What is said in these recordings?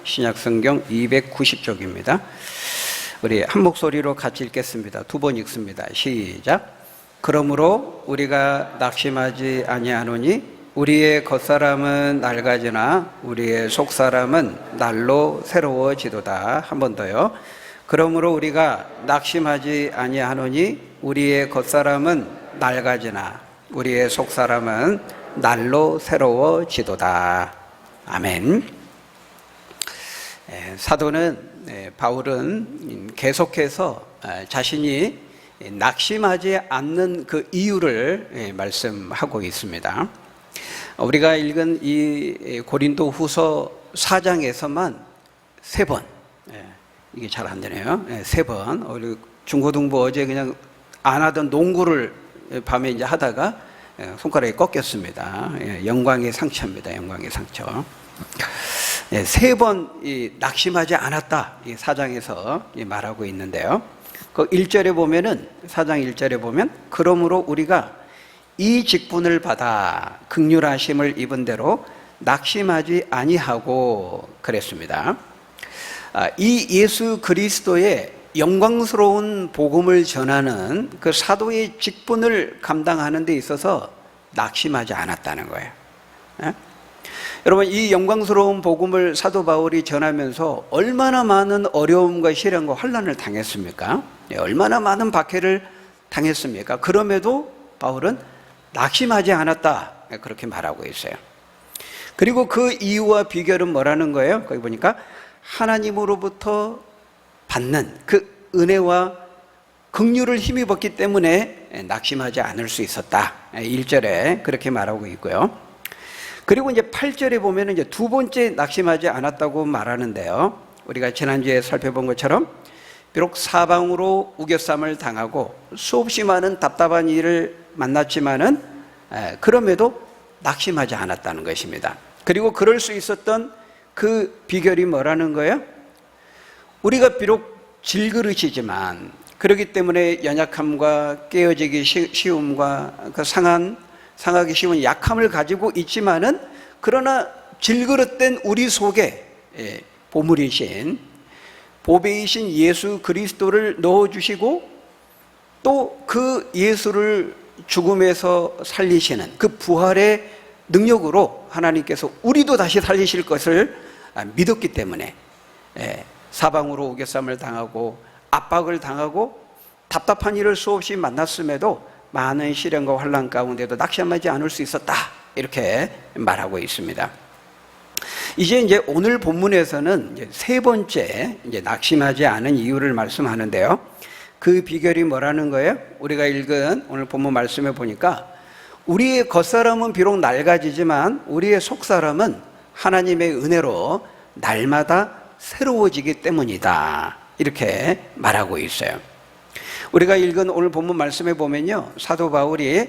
신약성경 290쪽입니다. 우리 한 목소리로 같이 읽겠습니다. 두 번 읽습니다. 시작. 그러므로 우리가 낙심하지 아니하노니 우리의 겉사람은 낡아지나 우리의 속사람은 날로 새로워지도다. 한 번 더요. 그러므로 우리가 낙심하지 아니하노니 우리의 겉사람은 낡아지나 우리의 속사람은 날로 새로워지도다. 아멘. 사도는 바울은 계속해서 자신이 낙심하지 않는 그 이유를 말씀하고 있습니다. 우리가 읽은 이 고린도 후서 4장에서만 3번, 이게 잘 안 되네요. 3번. 우리 중고등부 어제 그냥 안 하던 농구를 밤에 이제 하다가 손가락이 꺾였습니다. 영광의 상처입니다. 영광의 상처. 3번 낙심하지 않았다. 이 4장에서 말하고 있는데요. 그 1절에 보면은 4장 1절에 보면 그러므로 우리가 이 직분을 받아 긍휼하심을 입은 대로 낙심하지 아니하고 그랬습니다. 이 예수 그리스도의 영광스러운 복음을 전하는 그 사도의 직분을 감당하는 데 있어서 낙심하지 않았다는 거예요. 여러분, 이 영광스러운 복음을 사도 바울이 전하면서 얼마나 많은 어려움과 시련과 환난을 당했습니까? 얼마나 많은 박해를 당했습니까? 그럼에도 바울은 낙심하지 않았다, 그렇게 말하고 있어요. 그리고 그 이유와 비결은 뭐라는 거예요? 거기 보니까 하나님으로부터 받는 그 은혜와 긍휼을 힘입었기 때문에 낙심하지 않을 수 있었다. 1절에 그렇게 말하고 있고요. 그리고 이제 8절에 보면 이제 두 번째 낙심하지 않았다고 말하는데요. 우리가 지난주에 살펴본 것처럼 비록 사방으로 우겨쌈을 당하고 수없이 많은 답답한 일을 만났지만은 그럼에도 낙심하지 않았다는 것입니다. 그리고 그럴 수 있었던 그 비결이 뭐라는 거예요? 우리가 비록 질그릇이지만 그렇기 때문에 연약함과 깨어지기 쉬움과 그 상하기 쉬운 약함을 가지고 있지만은 그러나 질그릇된 우리 속에 보물이신 보배이신 예수 그리스도를 넣어주시고 또 그 예수를 죽음에서 살리시는 그 부활의 능력으로 하나님께서 우리도 다시 살리실 것을 믿었기 때문에 사방으로 우겨쌈을 당하고 압박을 당하고 답답한 일을 수없이 만났음에도 많은 시련과 환난 가운데도 낙심하지 않을 수 있었다, 이렇게 말하고 있습니다. 이제 오늘 본문에서는 이제 세 번째 낙심하지 않은 이유를 말씀하는데요. 그 비결이 뭐라는 거예요? 우리가 읽은 오늘 본문 말씀에 보니까 우리의 겉사람은 비록 낡아지지만 우리의 속사람은 하나님의 은혜로 날마다 새로워지기 때문이다, 이렇게 말하고 있어요. 우리가 읽은 오늘 본문 말씀에 보면요, 사도 바울이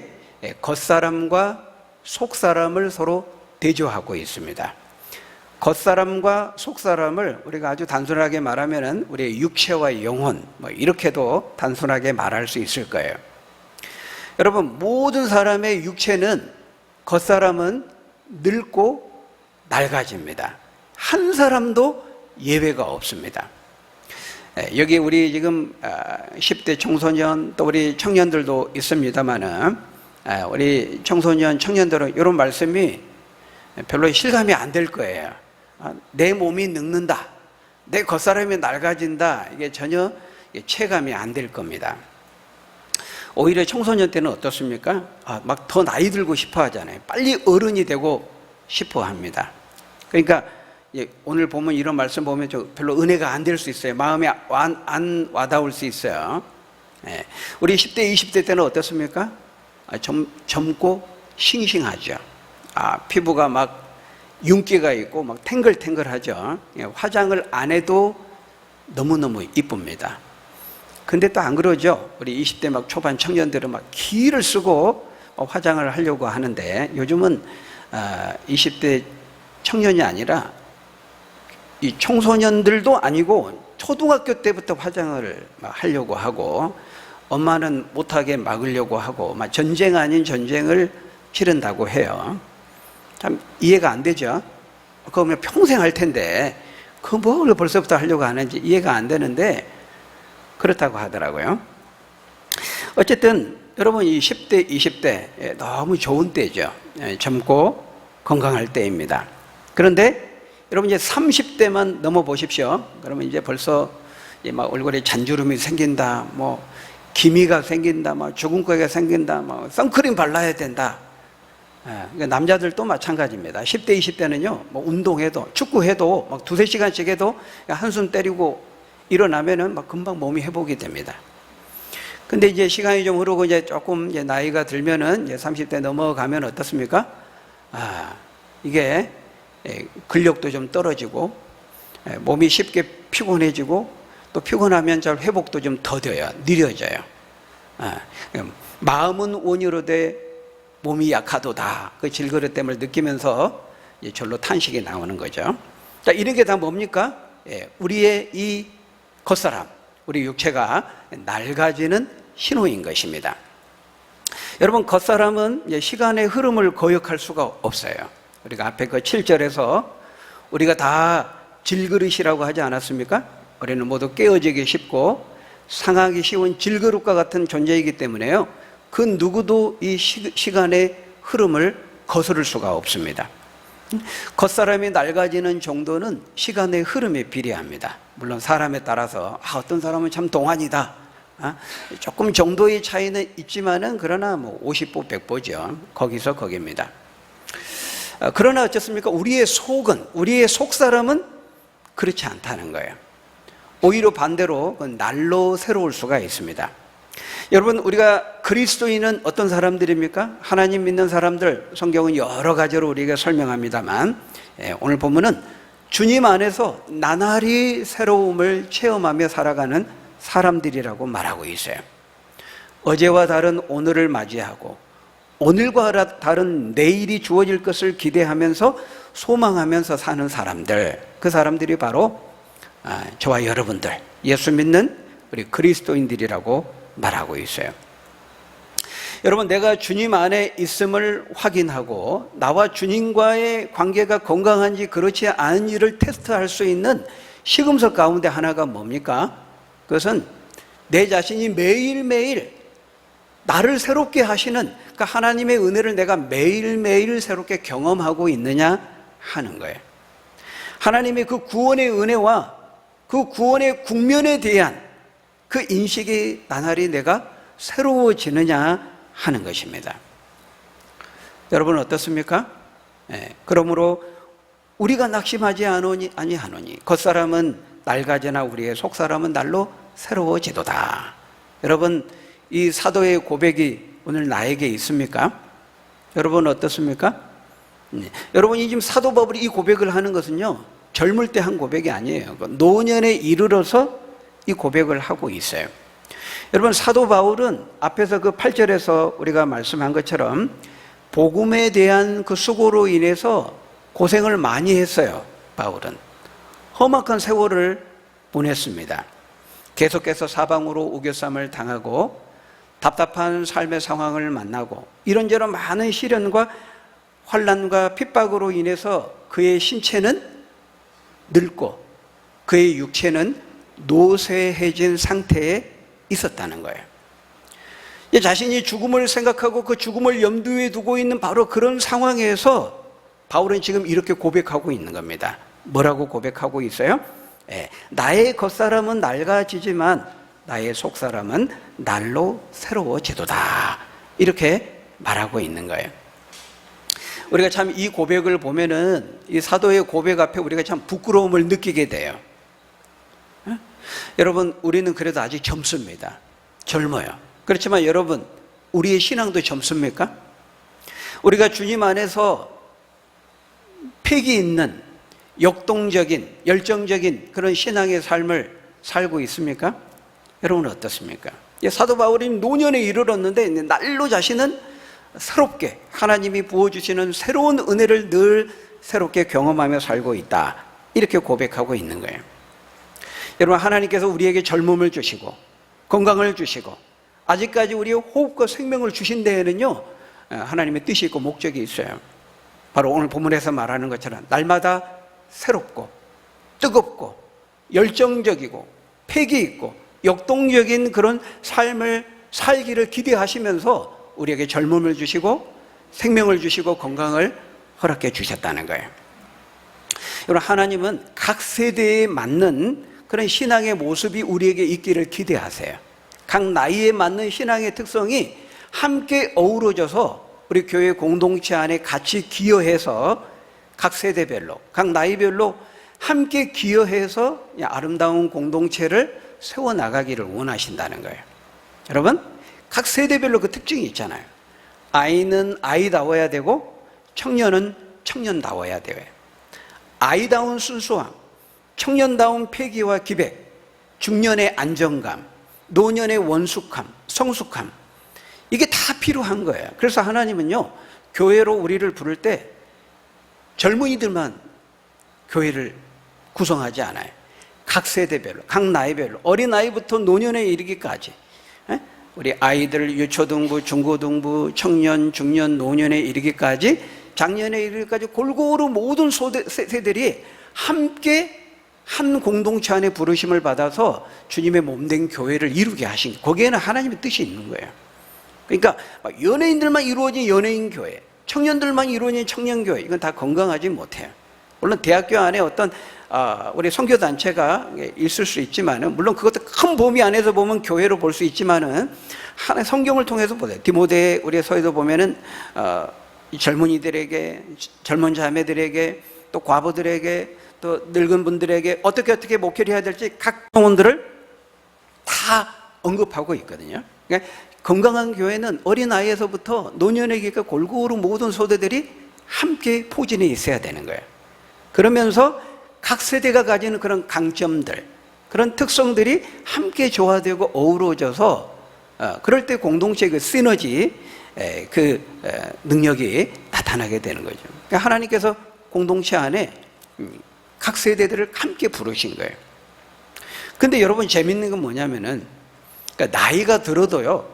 겉사람과 속사람을 서로 대조하고 있습니다. 겉사람과 속사람을 우리가 아주 단순하게 말하면은 우리의 육체와 영혼, 이렇게도 단순하게 말할 수 있을 거예요. 여러분, 모든 사람의 육체는 겉사람은 늙고 낡아집니다. 한 사람도 예외가 없습니다. 여기 우리 지금 10대 청소년 또 우리 청년들도 있습니다만은 우리 청소년 청년들은 이런 말씀이 별로 실감이 안 될 거예요. 내 몸이 늙는다, 내 겉사람이 낡아진다, 이게 전혀 체감이 안 될 겁니다. 오히려 청소년 때는 어떻습니까? 막 더 나이 들고 싶어 하잖아요. 빨리 어른이 되고 싶어 합니다. 그러니까 오늘 보면 이런 말씀 보면 별로 은혜가 안 될 수 있어요. 마음에 안 와닿을 수 있어요. 우리 10대, 20대 때는 어떻습니까? 젊고 싱싱하죠. 피부가 막 윤기가 있고 막 탱글탱글하죠. 화장을 안 해도 너무너무 이쁩니다. 근데 또 안 그러죠. 우리 20대 막 초반 청년들은 막 기를 쓰고 화장을 하려고 하는데 요즘은 20대 청년이 아니라 이 청소년들도 아니고 초등학교 때부터 화장을 하려고 하고 엄마는 못하게 막으려고 하고 막 전쟁 아닌 전쟁을 치른다고 해요. 참 이해가 안 되죠. 그러면 평생 할 텐데 그 뭘 벌써부터 하려고 하는지 이해가 안 되는데 그렇다고 하더라고요. 어쨌든 여러분 이 10대, 20대 너무 좋은 때죠. 젊고 건강할 때입니다. 그런데 여러분 이제 30대만 넘어 보십시오. 그러면 이제 벌써 막 얼굴에 잔주름이 생긴다, 뭐 기미가 생긴다, 뭐 주근깨가 생긴다, 뭐 선크림 발라야 된다. 그러니까 남자들도 마찬가지입니다. 10대, 20대는요, 뭐 운동해도, 축구해도, 막 2-3시간씩 해도 한숨 때리고 일어나면은 막 금방 몸이 회복이 됩니다. 근데 이제 시간이 좀 흐르고 이제 조금 이제 나이가 들면은 이제 30대 넘어가면 어떻습니까? 이게 근력도 좀 떨어지고, 몸이 쉽게 피곤해지고, 또 피곤하면 잘 회복도 좀 더뎌요. 느려져요. 마음은 온유로되 몸이 약하도다. 그 질그릇됨을 느끼면서 절로 탄식이 나오는 거죠. 자, 이런 게 다 뭡니까? 우리의 이 겉사람, 우리 육체가 낡아지는 신호인 것입니다. 여러분, 겉사람은 시간의 흐름을 거역할 수가 없어요. 우리가 앞에 그 7절에서 우리가 다 질그릇이라고 하지 않았습니까? 우리는 모두 깨어지기 쉽고 상하기 쉬운 질그릇과 같은 존재이기 때문에요, 그 누구도 이 시간의 흐름을 거스를 수가 없습니다. 겉사람이 낡아지는 정도는 시간의 흐름에 비례합니다. 물론 사람에 따라서 어떤 사람은 참 동안이다, 조금 정도의 차이는 있지만은 그러나 뭐 50보 100보죠. 거기서 거기입니다. 그러나 어떻습니까? 우리의 속은, 우리의 속사람은 그렇지 않다는 거예요. 오히려 반대로 날로 새로울 수가 있습니다. 여러분, 우리가 그리스도인은 어떤 사람들입니까? 하나님 믿는 사람들, 성경은 여러 가지로 우리에게 설명합니다만, 오늘 본문은 주님 안에서 나날이 새로움을 체험하며 살아가는 사람들이라고 말하고 있어요. 어제와 다른 오늘을 맞이하고 오늘과 다른 내일이 주어질 것을 기대하면서 소망하면서 사는 사람들, 그 사람들이 바로 저와 여러분들, 예수 믿는 우리 그리스도인들이라고 말하고 있어요. 여러분, 내가 주님 안에 있음을 확인하고 나와 주님과의 관계가 건강한지 그렇지 않은지를 테스트할 수 있는 시금석 가운데 하나가 뭡니까? 그것은 내 자신이 매일매일 나를 새롭게 하시는, 그러니까 하나님의 은혜를 내가 매일매일 새롭게 경험하고 있느냐 하는 거예요. 하나님의 그 구원의 은혜와 그 구원의 국면에 대한 그 인식이 나날이 내가 새로워지느냐 하는 것입니다. 여러분 어떻습니까? 그러므로 우리가 낙심하지 아니하노니 겉사람은 낡아지나 우리의 속사람은 날로 새로워지도다. 여러분, 이 사도의 고백이 오늘 나에게 있습니까? 여러분 어떻습니까? 여러분이 지금 사도 바울이 이 고백을 하는 것은요, 젊을 때 한 고백이 아니에요. 노년에 이르러서 이 고백을 하고 있어요. 여러분, 사도 바울은 앞에서 그 8절에서 우리가 말씀한 것처럼 복음에 대한 그 수고로 인해서 고생을 많이 했어요. 바울은 험악한 세월을 보냈습니다. 계속해서 사방으로 우겨쌈을 당하고 답답한 삶의 상황을 만나고 이런저런 많은 시련과 환난과 핍박으로 인해서 그의 신체는 늙고 그의 육체는 노쇠해진 상태에 있었다는 거예요. 자신이 죽음을 생각하고 그 죽음을 염두에 두고 있는 바로 그런 상황에서 바울은 지금 이렇게 고백하고 있는 겁니다. 뭐라고 고백하고 있어요? 나의 겉사람은 낡아지지만 나의 속사람은 날로 새로워지도다. 이렇게 말하고 있는 거예요. 우리가 참 이 고백을 보면은 이 사도의 고백 앞에 우리가 참 부끄러움을 느끼게 돼요. 여러분, 우리는 그래도 아직 젊습니다. 젊어요. 그렇지만 여러분, 우리의 신앙도 젊습니까? 우리가 주님 안에서 패기 있는 역동적인 열정적인 그런 신앙의 삶을 살고 있습니까? 여러분 어떻습니까? 사도 바울이 노년에 이르렀는데 날로 자신은 새롭게 하나님이 부어주시는 새로운 은혜를 늘 새롭게 경험하며 살고 있다. 이렇게 고백하고 있는 거예요. 여러분, 하나님께서 우리에게 젊음을 주시고 건강을 주시고 아직까지 우리의 호흡과 생명을 주신 데에는요, 하나님의 뜻이 있고 목적이 있어요. 바로 오늘 본문에서 말하는 것처럼 날마다 새롭고 뜨겁고 열정적이고 패기 있고 역동적인 그런 삶을 살기를 기대하시면서 우리에게 젊음을 주시고 생명을 주시고 건강을 허락해 주셨다는 거예요. 여러분, 하나님은 각 세대에 맞는 그런 신앙의 모습이 우리에게 있기를 기대하세요. 각 나이에 맞는 신앙의 특성이 함께 어우러져서 우리 교회 공동체 안에 같이 기여해서 각 세대별로, 각 나이별로 함께 기여해서 아름다운 공동체를 세워나가기를 원하신다는 거예요. 여러분, 각 세대별로 그 특징이 있잖아요. 아이는 아이다워야 되고 청년은 청년다워야 돼요. 아이다운 순수함, 청년다운 패기와 기백, 중년의 안정감, 노년의 원숙함, 성숙함, 이게 다 필요한 거예요. 그래서 하나님은요, 교회로 우리를 부를 때 젊은이들만 교회를 구성하지 않아요. 각 세대별로, 각 나이별로, 어린아이부터 노년에 이르기까지, 우리 아이들 유초등부, 중고등부, 청년, 중년, 노년에 이르기까지, 장년에 이르기까지 골고루 모든 세대들이 함께 한 공동체 안에 부르심을 받아서 주님의 몸된 교회를 이루게 하신, 거기에는 하나님의 뜻이 있는 거예요. 그러니까 연예인들만 이루어진 연예인 교회, 청년들만 이루어진 청년 교회, 이건 다 건강하지 못해요. 물론 대학교 안에 어떤 우리 선교단체가 있을 수 있지만은, 물론 그것도 큰 범위 안에서 보면 교회로 볼 수 있지만은, 하나의 성경을 통해서 보세요. 디모데 우리의 서에도 보면은 이 젊은이들에게, 젊은 자매들에게, 또 과부들에게, 또 늙은 분들에게 어떻게 목회를 해야 될지 각 영혼들을 다 언급하고 있거든요. 그러니까 건강한 교회는 어린아이에서부터 노년에게까지 골고루 모든 소대들이 함께 포진해 있어야 되는 거예요. 그러면서 각 세대가 가지는 그런 강점들, 그런 특성들이 함께 조화되고 어우러져서 그럴 때 공동체의 그 시너지, 그 능력이 나타나게 되는 거죠. 그러니까 하나님께서 공동체 안에 각 세대들을 함께 부르신 거예요. 근데 여러분, 재밌는 건 뭐냐면은, 그러니까 나이가 들어도요,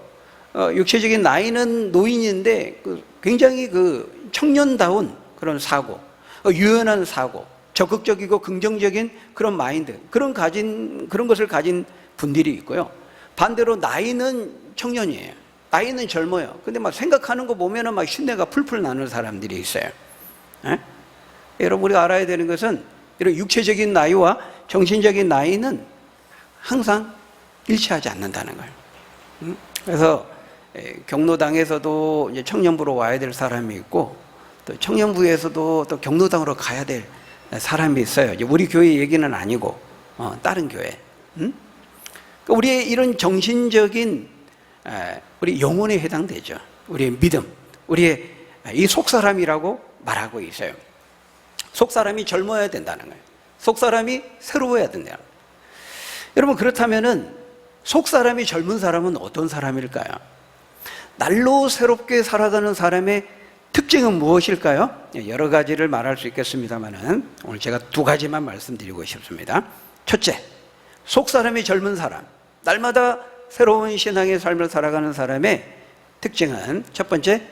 육체적인 나이는 노인인데 굉장히 그 청년다운 그런 사고, 유연한 사고, 적극적이고 긍정적인 그런 마인드, 그런 것을 가진 분들이 있고요. 반대로 나이는 청년이에요. 나이는 젊어요. 근데 막 생각하는 거 보면은 막 신내가 풀풀 나는 사람들이 있어요. 여러분, 우리가 알아야 되는 것은 이런 육체적인 나이와 정신적인 나이는 항상 일치하지 않는다는 거예요. 그래서 경로당에서도 이제 청년부로 와야 될 사람이 있고, 또 청년부에서도 또 경로당으로 가야 될 사람이 있어요. 우리 교회 얘기는 아니고 다른 교회. 우리의 이런 정신적인 우리 영혼에 해당되죠. 우리의 믿음, 우리의 이 속사람이라고 말하고 있어요. 속사람이 젊어야 된다는 거예요. 속사람이 새로워야 된다는 거예요. 여러분, 그렇다면은 속사람이 젊은 사람은 어떤 사람일까요? 날로 새롭게 살아가는 사람의 특징은 무엇일까요? 여러 가지를 말할 수 있겠습니다만은 오늘 제가 두 가지만 말씀드리고 싶습니다. 첫째, 속사람이 젊은 사람, 날마다 새로운 신앙의 삶을 살아가는 사람의 특징은 첫 번째,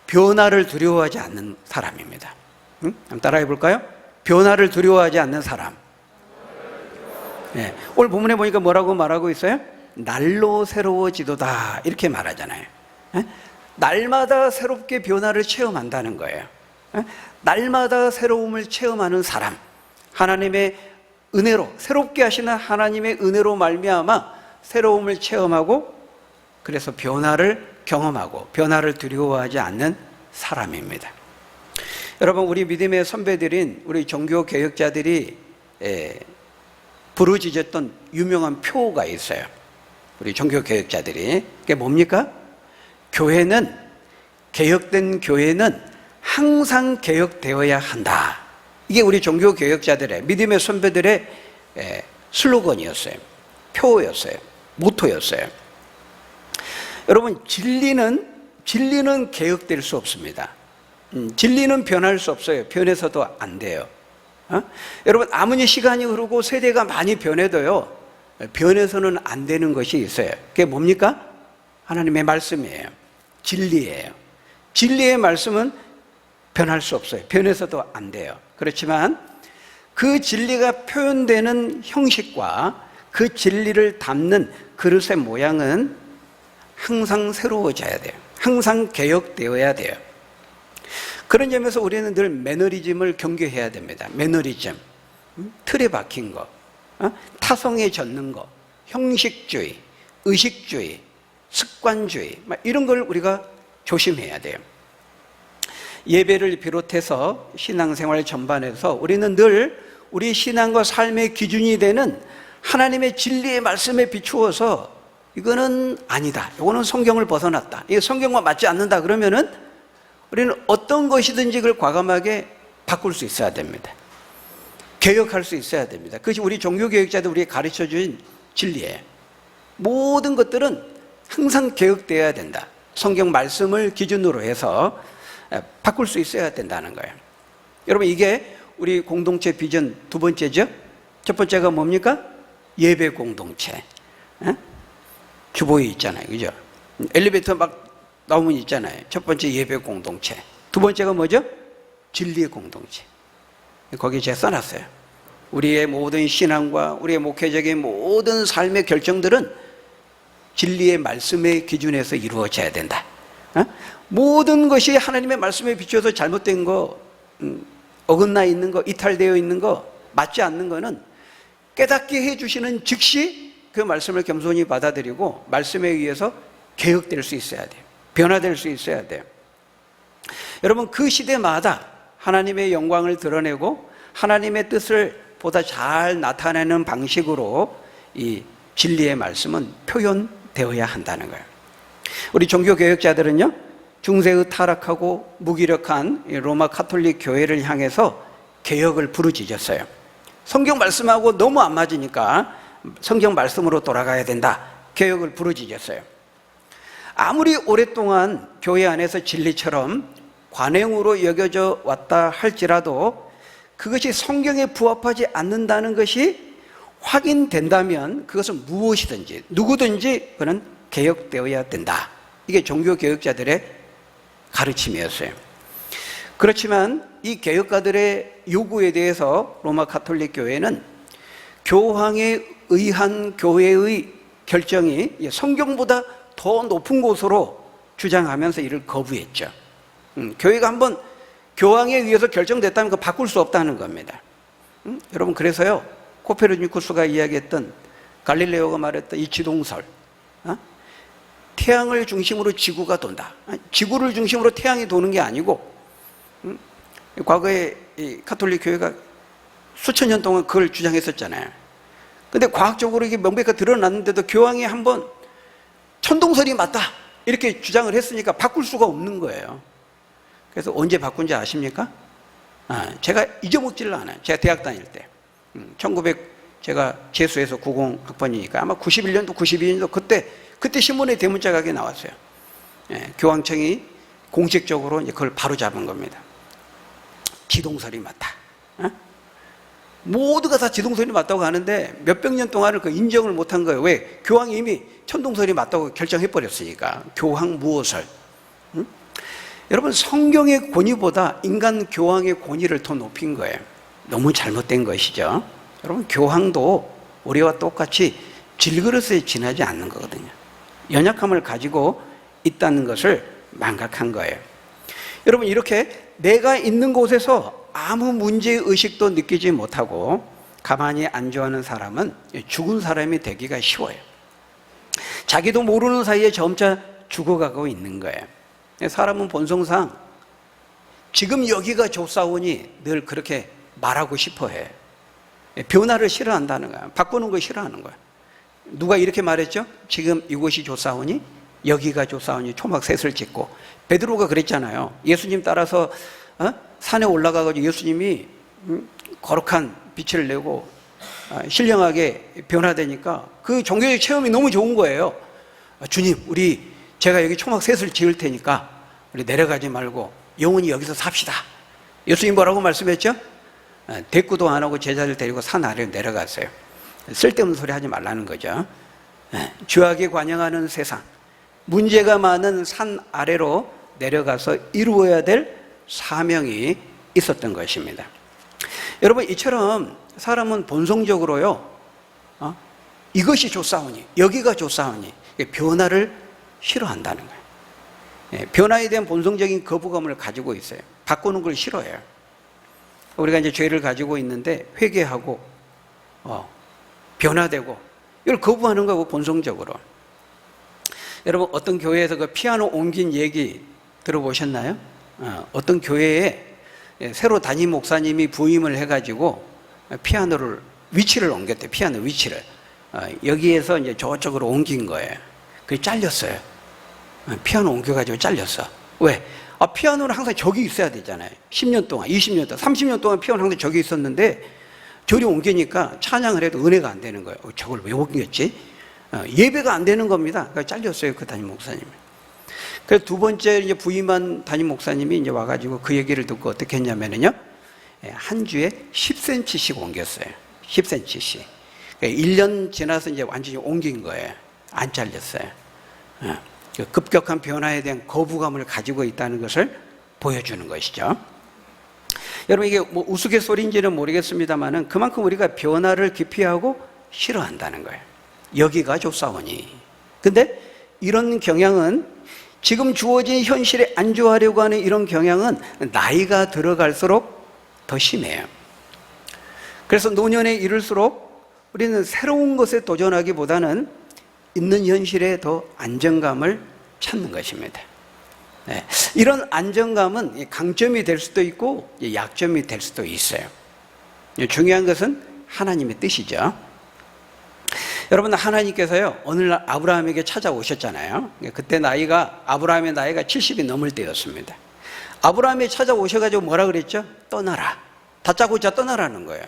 변화를 두려워하지 않는 사람입니다. 한번 따라해 볼까요? 변화를 두려워하지 않는 사람. 네. 오늘 본문에 보니까 뭐라고 말하고 있어요? 날로 새로워지도다, 이렇게 말하잖아요. 네? 날마다 새롭게 변화를 체험한다는 거예요. 네? 날마다 새로움을 체험하는 사람, 하나님의 은혜로, 새롭게 하시는 하나님의 은혜로 말미암아 새로움을 체험하고, 그래서 변화를 경험하고 변화를 두려워하지 않는 사람입니다. 여러분, 우리 믿음의 선배들인 우리 종교 개혁자들이 부르짖었던 유명한 표가 있어요. 우리 종교 개혁자들이. 그게 뭡니까? 교회는, 개혁된 교회는 항상 개혁되어야 한다. 이게 우리 종교 개혁자들의, 믿음의 선배들의 슬로건이었어요. 표였어요. 모토였어요. 여러분, 진리는 개혁될 수 없습니다. 진리는 변할 수 없어요. 변해서도 안 돼요. 여러분, 아무리 시간이 흐르고 세대가 많이 변해도요, 변해서는 안 되는 것이 있어요. 그게 뭡니까? 하나님의 말씀이에요. 진리예요. 진리의 말씀은 변할 수 없어요. 변해서도 안 돼요. 그렇지만 그 진리가 표현되는 형식과 그 진리를 담는 그릇의 모양은 항상 새로워져야 돼요. 항상 개혁되어야 돼요. 그런 점에서 우리는 늘 매너리즘을 경계해야 됩니다. 매너리즘, 틀에 박힌 거, 타성에 젖는 거, 형식주의, 의식주의, 습관주의, 이런 걸 우리가 조심해야 돼요. 예배를 비롯해서 신앙생활 전반에서 우리는 늘 우리 신앙과 삶의 기준이 되는 하나님의 진리의 말씀에 비추어서 이거는 아니다, 이거는 성경을 벗어났다, 이게 성경과 맞지 않는다 그러면은 우리는 어떤 것이든지 그걸 과감하게 바꿀 수 있어야 됩니다. 개혁할 수 있어야 됩니다. 그것이 우리 종교개혁자들 우리에게 가르쳐준 진리예요. 모든 것들은 항상 개혁되어야 된다. 성경 말씀을 기준으로 해서 바꿀 수 있어야 된다는 거예요. 여러분, 이게 우리 공동체 비전 두 번째죠. 첫 번째가 뭡니까? 예배 공동체. 주보에 있잖아요, 그죠? 엘리베이터 막 나오면 있잖아요. 첫 번째 예배 공동체. 두 번째가 뭐죠? 진리의 공동체. 거기에 제가 써놨어요. 우리의 모든 신앙과 우리의 목회적인 모든 삶의 결정들은 진리의 말씀의 기준에서 이루어져야 된다. 모든 것이 하나님의 말씀에 비추어서 잘못된 거, 어긋나 있는 거, 이탈되어 있는 거, 맞지 않는 거는 깨닫게 해주시는 즉시 그 말씀을 겸손히 받아들이고 말씀에 의해서 개혁될 수 있어야 돼요. 변화될 수 있어야 돼요. 여러분, 그 시대마다 하나님의 영광을 드러내고 하나님의 뜻을 보다 잘 나타내는 방식으로 이 진리의 말씀은 표현되어야 한다는 거예요. 우리 종교개혁자들은요, 중세의 타락하고 무기력한 로마 가톨릭 교회를 향해서 개혁을 부르짖었어요. 성경 말씀하고 너무 안 맞으니까 성경 말씀으로 돌아가야 된다, 개혁을 부르짖었어요. 아무리 오랫동안 교회 안에서 진리처럼 관행으로 여겨져 왔다 할지라도 그것이 성경에 부합하지 않는다는 것이 확인된다면 그것은 무엇이든지 누구든지 그는 개혁되어야 된다. 이게 종교개혁자들의 가르침이었어요. 그렇지만 이 개혁가들의 요구에 대해서 로마 가톨릭 교회는 교황에 의한 교회의 결정이 성경보다 더 높은 곳으로 주장하면서 이를 거부했죠. 교회가 한번 교황에 의해서 결정됐다면 그거 바꿀 수 없다는 겁니다. 여러분, 그래서요, 코페르니쿠스가 이야기했던, 갈릴레오가 말했던 이 지동설, 태양을 중심으로 지구가 돈다, 지구를 중심으로 태양이 도는 게 아니고, 과거에 이 가톨릭 교회가 수천 년 동안 그걸 주장했었잖아요. 근데 과학적으로 이게 명백하게 드러났는데도 교황이 한번 천동설이 맞다 이렇게 주장을 했으니까 바꿀 수가 없는 거예요. 그래서 언제 바꾼지 아십니까? 제가 잊어먹지를 않아요. 제가 대학 다닐 때 제가 재수해서 90학번이니까 아마 91년도 92년도 그때 신문에 대문자가 나왔어요. 교황청이 공식적으로 이제 그걸 바로 잡은 겁니다. 지동설이 맞다. 모두가 다 지동설이 맞다고 하는데 몇백 년 동안을 그 인정을 못한 거예요. 왜? 교황이 이미 천동설이 맞다고 결정해버렸으니까. 교황 무엇을. 여러분, 성경의 권위보다 인간 교황의 권위를 더 높인 거예요. 너무 잘못된 것이죠. 여러분, 교황도 우리와 똑같이 질그릇에 지나지 않는 거거든요. 연약함을 가지고 있다는 것을 망각한 거예요. 여러분, 이렇게 내가 있는 곳에서 아무 문제의식도 느끼지 못하고 가만히 안주하는 사람은 죽은 사람이 되기가 쉬워요. 자기도 모르는 사이에 점차 죽어가고 있는 거예요. 사람은 본성상 지금 여기가 좋사오니 늘 그렇게 말하고 싶어해. 변화를 싫어한다는 거야. 바꾸는 거 싫어하는 거야. 누가 이렇게 말했죠? 지금 이곳이 좋사오니 여기가 좋사오니 초막셋을 짓고. 베드로가 그랬잖아요. 예수님 따라서 산에 올라가가지고 예수님이 거룩한 빛을 내고 신령하게 변화되니까 그 종교적 체험이 너무 좋은 거예요. 주님, 제가 여기 초막셋을 지을 테니까 우리 내려가지 말고 영원히 여기서 삽시다. 예수님 뭐라고 말씀했죠? 대꾸도 안 하고 제자를 데리고 산 아래로 내려갔어요. 쓸데없는 소리 하지 말라는 거죠. 죄악에 관영하는 세상, 문제가 많은 산 아래로 내려가서 이루어야 될 사명이 있었던 것입니다. 여러분, 이처럼 사람은 본성적으로요, 이것이 좋사오니, 여기가 좋사오니, 변화를 싫어한다는 거예요. 변화에 대한 본성적인 거부감을 가지고 있어요. 바꾸는 걸 싫어해요. 우리가 이제 죄를 가지고 있는데 회개하고 변화되고 이걸 거부하는 거고, 본성적으로. 여러분, 어떤 교회에서 그 피아노 옮긴 얘기 들어보셨나요? 어떤 교회에 새로 담임 목사님이 부임을 해가지고 피아노를 위치를 옮겼대요. 피아노 위치를 여기에서 이제 저쪽으로 옮긴 거예요. 그게 잘렸어요. 피아노 옮겨가지고 잘렸어. 왜? 피아노는 항상 저기 있어야 되잖아요. 10년 동안, 20년 동안, 30년 동안 피아노는 항상 저기 있었는데 저리 옮기니까 찬양을 해도 은혜가 안 되는 거예요. 저걸 왜 옮겼지? 예배가 안 되는 겁니다. 그러니까 잘렸어요, 그 담임 목사님이. 그래서 두 번째 이제 부임한 담임 목사님이 이제 와가지고 그 얘기를 듣고 어떻게 했냐면요, 한 주에 10cm씩 옮겼어요. 10cm씩. 그러니까 1년 지나서 이제 완전히 옮긴 거예요. 안 잘렸어요. 급격한 변화에 대한 거부감을 가지고 있다는 것을 보여주는 것이죠. 여러분, 이게 뭐 우스갯소리인지는 모르겠습니다만은 그만큼 우리가 변화를 기피하고 싫어한다는 거예요. 여기가 좋사오니. 근데 이런 경향은, 지금 주어진 현실에 안주하려고 하는 이런 경향은 나이가 들어갈수록 더 심해요. 그래서 노년에 이를수록 우리는 새로운 것에 도전하기보다는 있는 현실에 더 안정감을 찾는 것입니다. 이런 안정감은 강점이 될 수도 있고 약점이 될 수도 있어요. 중요한 것은 하나님의 뜻이죠. 여러분, 하나님께서요, 오늘날 아브라함에게 찾아오셨잖아요. 그때 아브라함의 나이가 70이 넘을 때였습니다. 아브라함이 찾아오셔가지고 뭐라 그랬죠? 떠나라. 다짜고짜 떠나라는 거예요.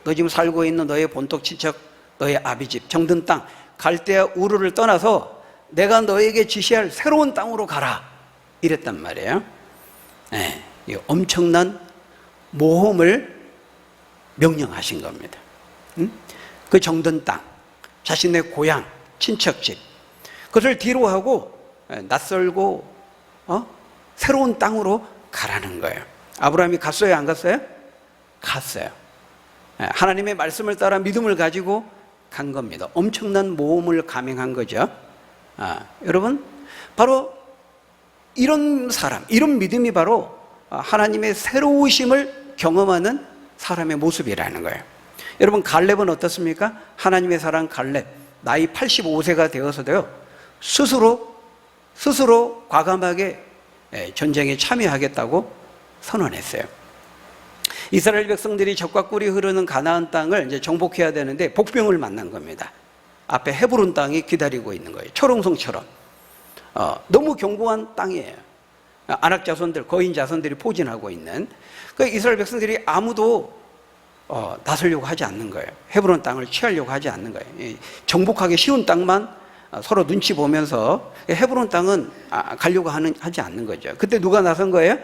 너 지금 살고 있는 너의 본토 친척, 너의 아비집, 정든 땅, 갈대아 우르를 떠나서 내가 너에게 지시할 새로운 땅으로 가라. 이랬단 말이에요. 엄청난 모험을 명령하신 겁니다. 그 정든 땅, 자신의 고향, 친척집, 그것을 뒤로 하고 낯설고 새로운 땅으로 가라는 거예요. 아브라함이 갔어요, 안 갔어요? 갔어요. 하나님의 말씀을 따라 믿음을 가지고 간 겁니다. 엄청난 모험을 감행한 거죠. 여러분, 바로 이런 사람, 이런 믿음이 바로 하나님의 새로우심을 경험하는 사람의 모습이라는 거예요. 여러분, 갈렙은 어떻습니까? 하나님의 사랑 갈렙, 나이 85세가 되어서도요, 스스로 과감하게 전쟁에 참여하겠다고 선언했어요. 이스라엘 백성들이 적과 꿀이 흐르는 가나안 땅을 이제 정복해야 되는데 복병을 만난 겁니다. 앞에 헤브론 땅이 기다리고 있는 거예요. 초롱성처럼. 너무 견고한 땅이에요. 아낙 자손들, 거인 자손들이 포진하고 있는. 그 이스라엘 백성들이 아무도 나서려고 하지 않는 거예요. 헤브론 땅을 취하려고 하지 않는 거예요. 정복하기 쉬운 땅만 서로 눈치 보면서 헤브론 땅은 가려고 하지 않는 거죠. 그때 누가 나선 거예요?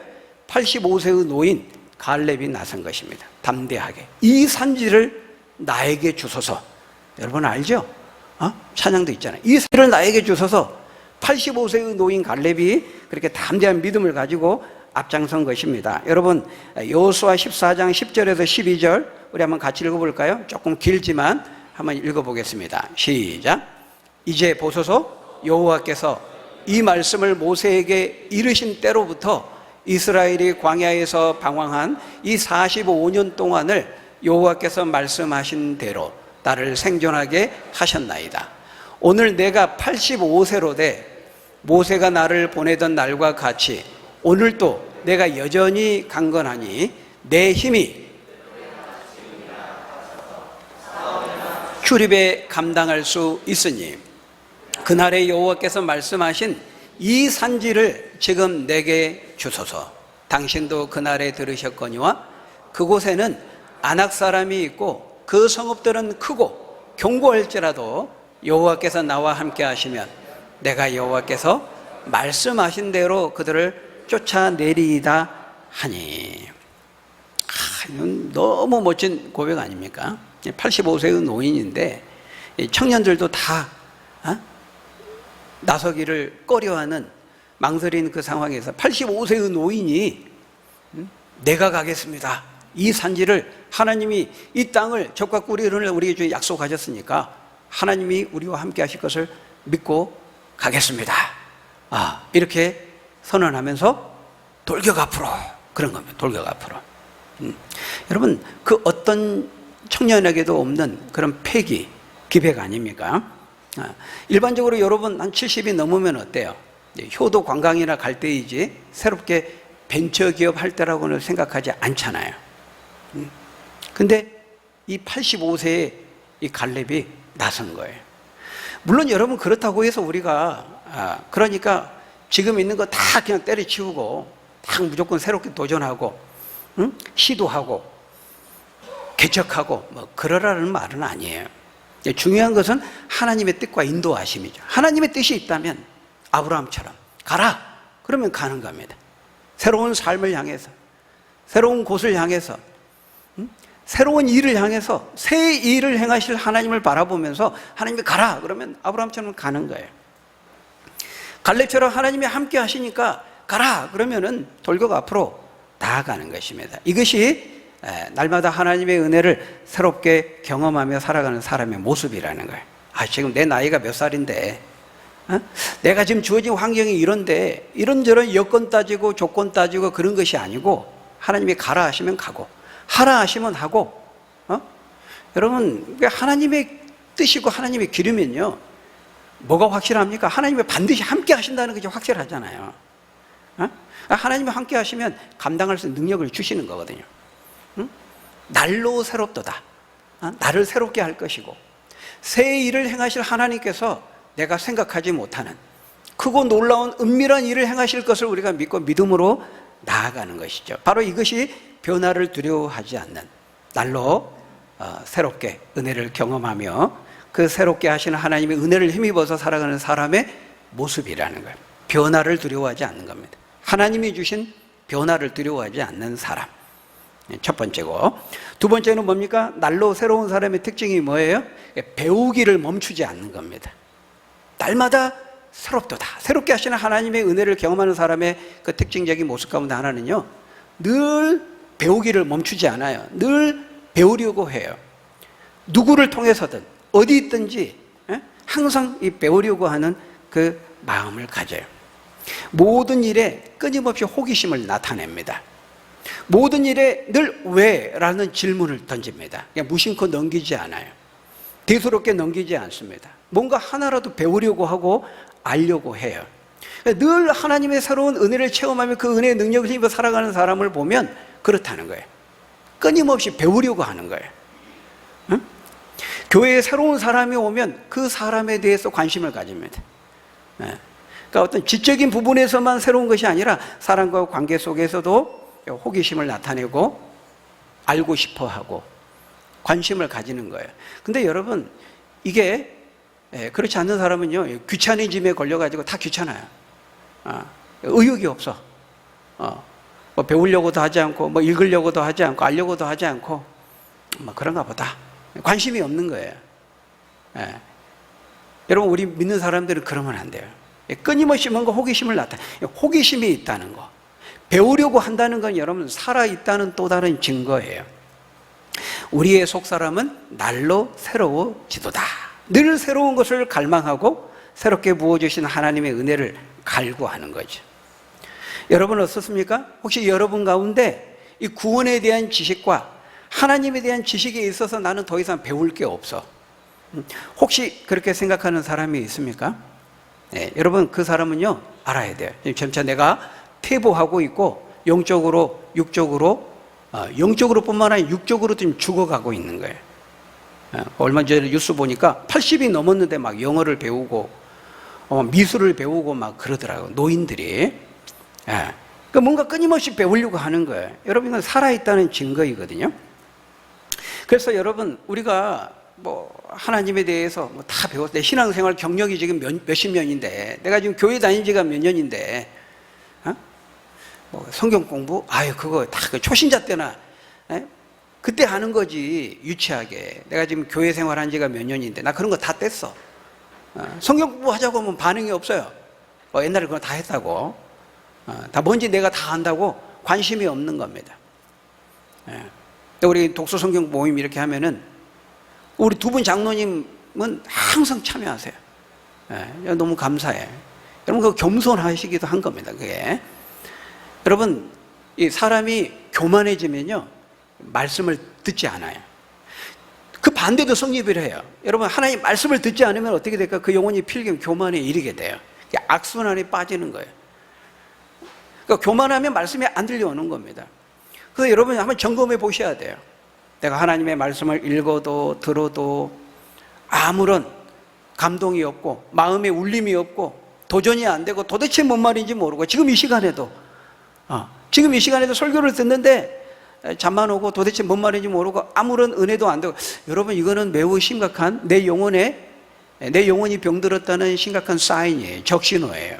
85세의 노인 갈렙이 나선 것입니다. 담대하게. 이 산지를 나에게 주소서. 여러분 알죠? 찬양도 있잖아요. 이 산지를 나에게 주소서. 85세의 노인 갈렙이 그렇게 담대한 믿음을 가지고 앞장선 것입니다. 여러분, 여호수아 14장 10절에서 12절 우리 한번 같이 읽어볼까요? 조금 길지만 한번 읽어보겠습니다. 시작. 이제 보소서, 여호와께서 이 말씀을 모세에게 이르신 때로부터 이스라엘이 광야에서 방황한 이 45년 동안을 여호와께서 말씀하신 대로 나를 생존하게 하셨나이다. 오늘 내가 85세로 돼 모세가 나를 보내던 날과 같이 오늘도 내가 여전히 강건하니 내 힘이 출입에 감당할 수 있으니 그날에 여호와께서 말씀하신 이 산지를 지금 내게 주소서. 당신도 그날에 들으셨거니와 그곳에는 아낙 사람이 있고 그 성읍들은 크고 견고할지라도 여호와께서 나와 함께 하시면 내가 여호와께서 말씀하신 대로 그들을 쫓아내리이다 하니. 이건 너무 멋진 고백 아닙니까? 85세의 노인인데 청년들도 다 나서기를 꺼려하는 망설이는 그 상황에서 85세의 노인이 내가 가겠습니다. 이 산지를 하나님이 이 땅을 적과 꿀이 흐르는 우리에게 약속하셨으니까 하나님이 우리와 함께 하실 것을 믿고 가겠습니다. 이렇게 선언하면서 돌격 앞으로, 그런 겁니다. 돌격 앞으로. 여러분, 그 어떤 청년에게도 없는 그런 패기, 기백 아닙니까? 일반적으로 여러분 한 70이 넘으면 어때요? 효도 관광이나 갈 때이지 새롭게 벤처기업 할 때라고는 생각하지 않잖아요. 근데 이 85세의 이 갈렙이 나선 거예요. 물론 여러분, 그렇다고 해서 우리가 그러니까 지금 있는 거 다 그냥 때려치우고 다 무조건 새롭게 도전하고 시도하고 개척하고 뭐 그러라는 말은 아니에요. 중요한 것은 하나님의 뜻과 인도하심이죠. 하나님의 뜻이 있다면 아브라함처럼 가라, 그러면 가는 겁니다. 새로운 삶을 향해서, 새로운 곳을 향해서, 새로운 일을 향해서 새 일을 행하실 하나님을 바라보면서 하나님이 가라 그러면 아브라함처럼 가는 거예요. 갈렙처럼 하나님이 함께 하시니까 가라 그러면은 돌격 앞으로 나아가는 것입니다. 이것이 날마다 하나님의 은혜를 새롭게 경험하며 살아가는 사람의 모습이라는 거예요. 지금 내 나이가 몇 살인데, 내가 지금 주어진 환경이 이런데 이런저런 여건 따지고 조건 따지고 그런 것이 아니고 하나님이 가라 하시면 가고 하라 하시면 하고, 여러분, 하나님의 뜻이고 하나님의 기름면요, 뭐가 확실합니까? 하나님이 반드시 함께 하신다는 것이 확실하잖아요. 하나님이 함께 하시면 감당할 수 있는 능력을 주시는 거거든요. 날로 새롭도다. 나를 새롭게 할 것이고, 새 일을 행하실 하나님께서 내가 생각하지 못하는 크고 놀라운 은밀한 일을 행하실 것을 우리가 믿고 믿음으로 나아가는 것이죠. 바로 이것이 변화를 두려워하지 않는, 날로 새롭게 은혜를 경험하며 그 새롭게 하시는 하나님의 은혜를 힘입어서 살아가는 사람의 모습이라는 거예요. 변화를 두려워하지 않는 겁니다. 하나님이 주신 변화를 두려워하지 않는 사람, 첫 번째고, 두 번째는 뭡니까? 날로 새로운 사람의 특징이 뭐예요? 배우기를 멈추지 않는 겁니다. 날마다 새롭도다. 새롭게 하시는 하나님의 은혜를 경험하는 사람의 그 특징적인 모습 가운데 하나는요, 늘 배우기를 멈추지 않아요. 늘 배우려고 해요. 누구를 통해서든 어디 있든지 항상 이 배우려고 하는 그 마음을 가져요. 모든 일에 끊임없이 호기심을 나타냅니다. 모든 일에 늘 왜?라는 질문을 던집니다. 그냥 무심코 넘기지 않아요. 대수롭게 넘기지 않습니다. 뭔가 하나라도 배우려고 하고 알려고 해요. 늘 하나님의 새로운 은혜를 체험하며 그 은혜의 능력을 힘입어 살아가는 사람을 보면 그렇다는 거예요. 끊임없이 배우려고 하는 거예요. 응? 교회에 새로운 사람이 오면 그 사람에 대해서 관심을 가집니다. 그러니까 어떤 지적인 부분에서만 새로운 것이 아니라 사람과의 관계 속에서도 호기심을 나타내고 알고 싶어 하고 관심을 가지는 거예요. 근데 여러분, 이게 그렇지 않는 사람은요, 귀차니즘에 걸려가지고 다 귀찮아요. 의욕이 없어. 뭐 배우려고도 하지 않고, 뭐 읽으려고도 하지 않고, 알려고도 하지 않고, 뭐 그런가 보다. 관심이 없는 거예요. 여러분, 우리 믿는 사람들은 그러면 안 돼요. 끊임없이 뭔가 호기심을 나타내. 호기심이 있다는 거, 배우려고 한다는 건 여러분 살아있다는 또 다른 증거예요. 우리의 속사람은 날로 새로워지도다. 늘 새로운 것을 갈망하고 새롭게 부어주신 하나님의 은혜를 갈구하는 거죠. 여러분 어떻습니까? 혹시 여러분 가운데 이 구원에 대한 지식과 하나님에 대한 지식에 있어서 나는 더 이상 배울 게 없어, 혹시 그렇게 생각하는 사람이 있습니까? 여러분, 그 사람은요, 알아야 돼요. 점차 내가 퇴보하고 있고 영적으로, 육적으로, 영적으로 뿐만 아니라 육적으로 좀 죽어가고 있는 거예요. 얼마 전에 뉴스 보니까 80이 넘었는데 막 영어를 배우고 미술을 배우고 막 그러더라고요, 노인들이. 그러니까 뭔가 끊임없이 배우려고 하는 거예요. 여러분, 이건 살아있다는 증거이거든요. 그래서 여러분, 우리가 뭐 하나님에 대해서 뭐 다 배웠어. 내 신앙생활 경력이 지금 몇십 년인데, 내가 지금 교회 다닌 지가 몇 년인데, 뭐 성경 공부, 그거 다 그 초신자 때나 그때 하는 거지, 유치하게. 내가 지금 교회 생활한 지가 몇 년인데 나 그런 거 다 뗐어. 성경 공부하자고 하면 반응이 없어요. 옛날에 그거 다 했다고, 다 뭔지 내가 다 안다고 관심이 없는 겁니다. 우리 독서 성경 모임 이렇게 하면은 우리 두 분 장로님은 항상 참여하세요. 예, 너무 감사해. 여러분 그 겸손하시기도 한 겁니다. 그게 여러분 이 사람이 교만해지면요 말씀을 듣지 않아요. 그 반대도 성립을 해요. 여러분 하나님 말씀을 듣지 않으면 어떻게 될까? 그 영혼이 필경 교만에 이르게 돼요. 악순환에 빠지는 거예요. 그러니까 교만하면 말씀이 안 들려오는 겁니다. 그래서 여러분이 한번 점검해 보셔야 돼요. 내가 하나님의 말씀을 읽어도 들어도 아무런 감동이 없고 마음에 울림이 없고 도전이 안 되고 도대체 뭔 말인지 모르고 지금 이 시간에도 설교를 듣는데 잠만 오고 도대체 뭔 말인지 모르고 아무런 은혜도 안 되고, 여러분 이거는 매우 심각한 내 영혼이 병들었다는 심각한 사인이에요. 적신호예요.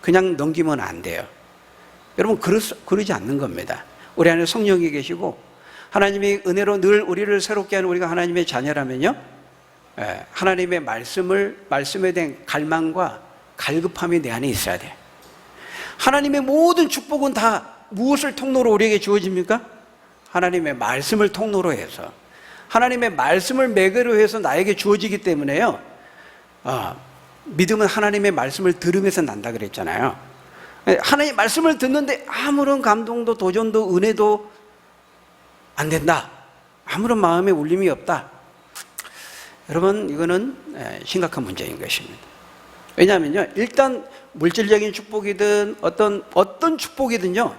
그냥 넘기면 안 돼요. 여러분 그러지 않는 겁니다. 우리 안에 성령이 계시고 하나님이 은혜로 늘 우리를 새롭게 하는 우리가 하나님의 자녀라면요, 하나님의 말씀에 대한 갈망과 갈급함이 내 안에 있어야 돼. 하나님의 모든 축복은 다 무엇을 통로로 우리에게 주어집니까? 하나님의 말씀을 통로로 해서, 하나님의 말씀을 매개로 해서 나에게 주어지기 때문에요. 믿음은 하나님의 말씀을 들으면서 난다 그랬잖아요. 하나님의 말씀을 듣는데 아무런 감동도 도전도 은혜도 안 된다, 아무런 마음의 울림이 없다. 여러분 이거는 심각한 문제인 것입니다. 왜냐하면요, 일단 물질적인 축복이든 어떤 축복이든요,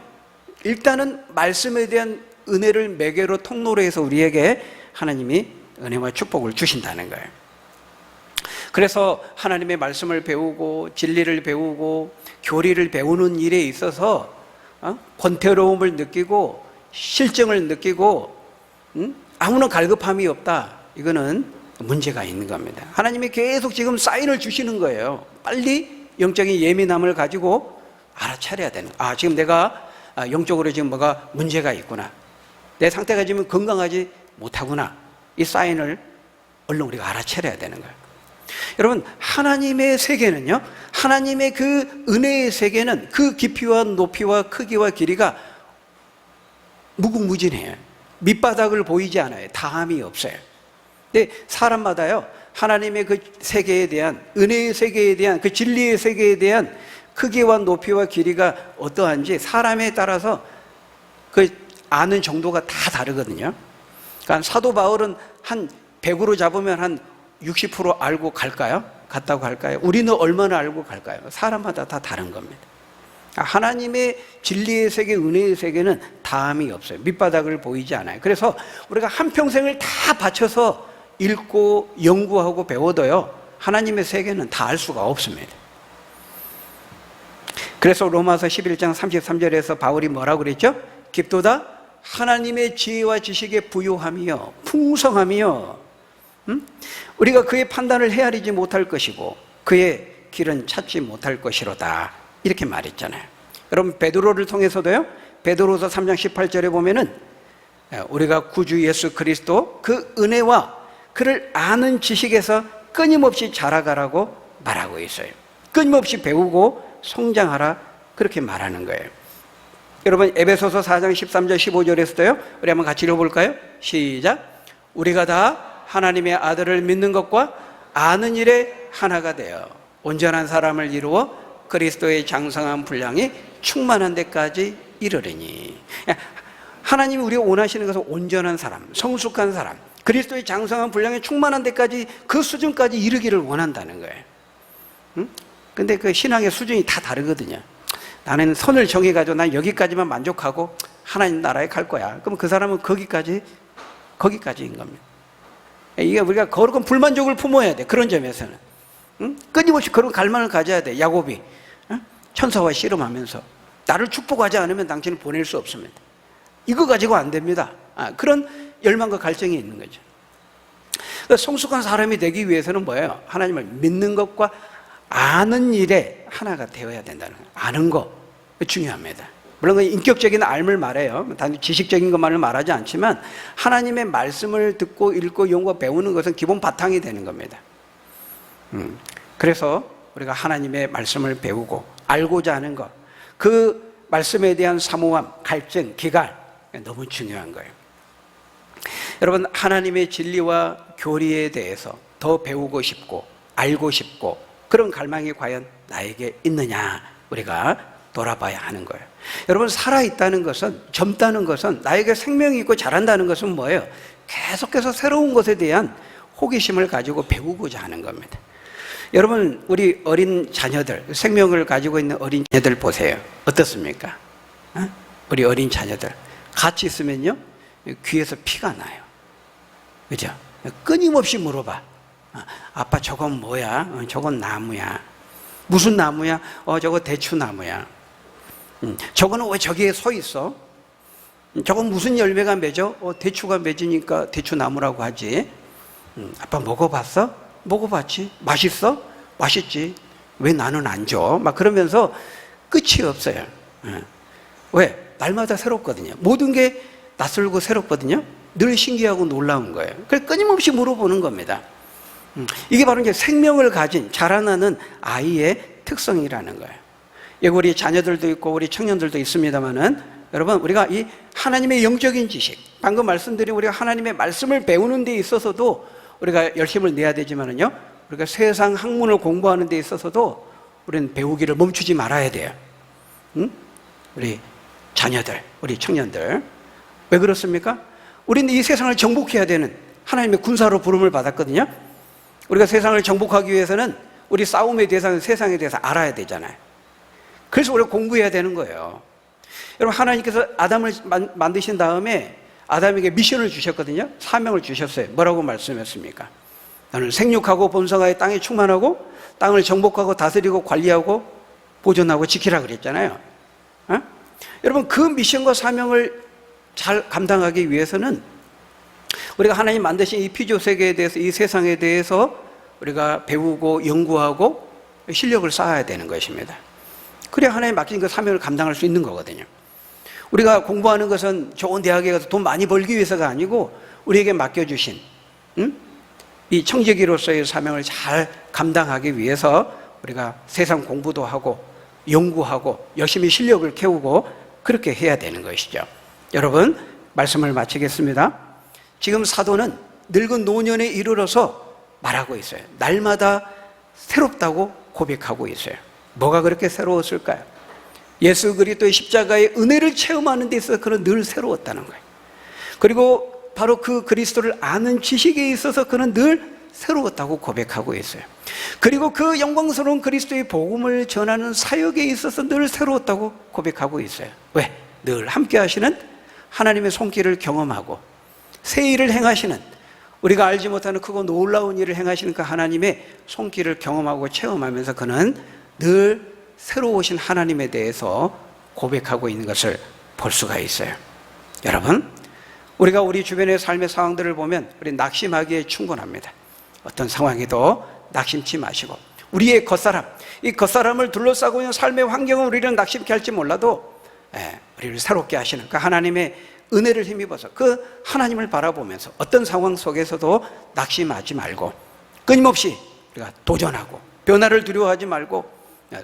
일단은 말씀에 대한 은혜를 매개로 통로로 해서 우리에게 하나님이 은혜와 축복을 주신다는 거예요. 그래서 하나님의 말씀을 배우고 진리를 배우고 교리를 배우는 일에 있어서 권태로움을 느끼고 실증을 느끼고 아무런 갈급함이 없다, 이거는 문제가 있는 겁니다. 하나님이 계속 지금 사인을 주시는 거예요. 빨리 영적인 예민함을 가지고 알아차려야 되는 거예요. 지금 내가 영적으로 지금 뭐가 문제가 있구나, 내 상태가 지금 건강하지 못하구나, 이 사인을 얼른 우리가 알아차려야 되는 거예요. 여러분 하나님의 세계는요, 하나님의 그 은혜의 세계는 그 깊이와 높이와 크기와 길이가 무궁무진해요. 밑바닥을 보이지 않아요. 다함이 없어요. 근데 사람마다요, 하나님의 그 세계에 대한, 은혜의 세계에 대한, 그 진리의 세계에 대한 크기와 높이와 길이가 어떠한지 사람에 따라서 그 아는 정도가 다 다르거든요. 그러니까 사도 바울은 한 100으로 잡으면 한 60% 알고 갈까요? 갔다고 할까요? 우리는 얼마나 알고 갈까요? 사람마다 다 다른 겁니다. 하나님의 진리의 세계, 은혜의 세계는 다함이 없어요. 밑바닥을 보이지 않아요. 그래서 우리가 한평생을 다 바쳐서 읽고 연구하고 배워도요, 하나님의 세계는 다 알 수가 없습니다. 그래서 로마서 11장 33절에서 바울이 뭐라고 그랬죠? 깊도다 하나님의 지혜와 지식에 부유함이요 풍성함이요, 우리가 그의 판단을 헤아리지 못할 것이고 그의 길은 찾지 못할 것이로다, 이렇게 말했잖아요. 여러분 베드로를 통해서도요, 베드로서 3장 18절에 보면은 우리가 구주 예수 그리스도 그 은혜와 그를 아는 지식에서 끊임없이 자라가라고 말하고 있어요. 끊임없이 배우고 성장하라, 그렇게 말하는 거예요. 여러분 에베소서 4장 13절 15절에서도요, 우리 한번 같이 읽어볼까요? 시작. 우리가 다 하나님의 아들을 믿는 것과 아는 일에 하나가 되어 온전한 사람을 이루어 그리스도의 장성한 분량이 충만한 데까지 이르리니. 하나님이 우리가 원하시는 것은 온전한 사람, 성숙한 사람, 그리스도의 장성한 분량이 충만한 데까지, 그 수준까지 이르기를 원한다는 거예요. 근데 그 신앙의 수준이 다 다르거든요. 나는 선을 정해가지고 난 여기까지만 만족하고 하나님 나라에 갈 거야. 그럼 그 사람은 거기까지인 겁니다. 이게 우리가 거룩한 불만족을 품어야 돼. 그런 점에서는 끊임없이 그런 갈망을 가져야 돼. 야곱이 천사와 씨름하면서 나를 축복하지 않으면 당신을 보낼 수 없습니다. 이거 가지고 안 됩니다. 그런 열망과 갈증이 있는 거죠. 성숙한 사람이 되기 위해서는 뭐예요? 하나님을 믿는 것과 아는 일에 하나가 되어야 된다는 거예요. 아는 거 중요합니다. 물론 인격적인 알을 말해요. 단지 지식적인 것만을 말하지 않지만 하나님의 말씀을 듣고 읽고 연구하고 배우는 것은 기본 바탕이 되는 겁니다. 그래서 우리가 하나님의 말씀을 배우고 알고자 하는 것, 그 말씀에 대한 사모함, 갈증, 기갈, 너무 중요한 거예요. 여러분, 하나님의 진리와 교리에 대해서 더 배우고 싶고 알고 싶고 그런 갈망이 과연 나에게 있느냐, 우리가 돌아봐야 하는 거예요. 여러분, 살아있다는 것은, 젊다는 것은, 나에게 생명이 있고 자란다는 것은 뭐예요? 계속해서 새로운 것에 대한 호기심을 가지고 배우고자 하는 겁니다. 여러분, 우리 어린 자녀들, 생명을 가지고 있는 어린 자녀들 보세요. 어떻습니까? 우리 어린 자녀들 같이 있으면요, 귀에서 피가 나요. 그죠? 끊임없이 물어봐. 아빠, 저건 뭐야? 저건 나무야. 무슨 나무야? 저거 대추나무야. 저거는 왜 저기에 서 있어? 저건 무슨 열매가 맺어? 대추가 맺으니까 대추나무라고 하지. 아빠 먹어봤어? 먹어봤지. 맛있어? 맛있지. 왜 나는 안 줘? 막 그러면서 끝이 없어요. 왜? 날마다 새롭거든요. 모든 게 낯설고 새롭거든요. 늘 신기하고 놀라운 거예요. 그래서 끊임없이 물어보는 겁니다. 이게 바로 이제 생명을 가진 자라나는 아이의 특성이라는 거예요. 여기 우리 자녀들도 있고 우리 청년들도 있습니다만은, 여러분, 우리가 이 하나님의 영적인 지식, 방금 말씀드린 우리가 하나님의 말씀을 배우는 데 있어서도 우리가 열심을 내야 되지만은요, 우리가 세상 학문을 공부하는 데 있어서도 우리는 배우기를 멈추지 말아야 돼요. 우리 자녀들, 우리 청년들. 왜 그렇습니까? 우리는 이 세상을 정복해야 되는 하나님의 군사로 부름을 받았거든요. 우리가 세상을 정복하기 위해서는 우리 싸움의 대상은 세상에 대해서 알아야 되잖아요. 그래서 우리가 공부해야 되는 거예요. 여러분, 하나님께서 아담을 만드신 다음에 아담에게 미션을 주셨거든요. 사명을 주셨어요. 뭐라고 말씀했습니까? 너는 생육하고 번성하여 땅에 충만하고 땅을 정복하고 다스리고 관리하고 보존하고 지키라 그랬잖아요. 여러분, 그 미션과 사명을 잘 감당하기 위해서는 우리가 하나님 만드신 이 피조 세계에 대해서, 이 세상에 대해서 우리가 배우고 연구하고 실력을 쌓아야 되는 것입니다. 그래야 하나님 맡긴 그 사명을 감당할 수 있는 거거든요. 우리가 공부하는 것은 좋은 대학에 가서 돈 많이 벌기 위해서가 아니고 우리에게 맡겨주신 이 청지기로서의 사명을 잘 감당하기 위해서 우리가 세상 공부도 하고 연구하고 열심히 실력을 키우고 그렇게 해야 되는 것이죠. 여러분, 말씀을 마치겠습니다. 지금 사도는 늙은 노년에 이르러서 말하고 있어요. 날마다 새롭다고 고백하고 있어요. 뭐가 그렇게 새로웠을까요? 예수 그리스도의 십자가의 은혜를 체험하는 데 있어서 그는 늘 새로웠다는 거예요. 그리고 바로 그 그리스도를 아는 지식에 있어서 그는 늘 새로웠다고 고백하고 있어요. 그리고 그 영광스러운 그리스도의 복음을 전하는 사역에 있어서 늘 새로웠다고 고백하고 있어요. 왜? 늘 함께 하시는 하나님의 손길을 경험하고 새 일을 행하시는, 우리가 알지 못하는 크고 놀라운 일을 행하시는 그 하나님의 손길을 경험하고 체험하면서 그는 늘 새로우신 하나님에 대해서 고백하고 있는 것을 볼 수가 있어요. 여러분, 우리가 우리 주변의 삶의 상황들을 보면 우리 낙심하기에 충분합니다. 어떤 상황에도 낙심치 마시고, 우리의 겉사람, 이 겉사람을 둘러싸고 있는 삶의 환경은 우리를 낙심케 할지 몰라도 우리를 새롭게 하시는 그 하나님의 은혜를 힘입어서 그 하나님을 바라보면서 어떤 상황 속에서도 낙심하지 말고 끊임없이 우리가 도전하고 변화를 두려워하지 말고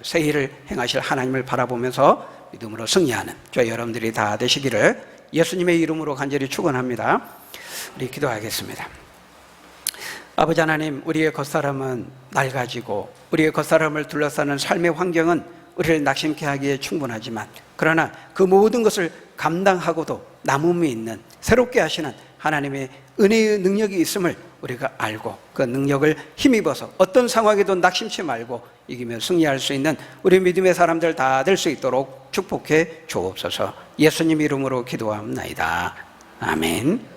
새 일을 행하실 하나님을 바라보면서 믿음으로 승리하는 저희 여러분들이 다 되시기를 예수님의 이름으로 간절히 축원합니다. 우리 기도하겠습니다. 아버지 하나님, 우리의 겉사람은 낡아지고 우리의 겉사람을 둘러싸는 삶의 환경은 우리를 낙심케 하기에 충분하지만, 그러나 그 모든 것을 감당하고도 남음이 있는 새롭게 하시는 하나님의 은혜의 능력이 있음을 우리가 알고 그 능력을 힘입어서 어떤 상황에도 낙심치 말고 이기며 승리할 수 있는 우리 믿음의 사람들 다 될 수 있도록 축복해 주옵소서. 예수님 이름으로 기도합니다. 아멘.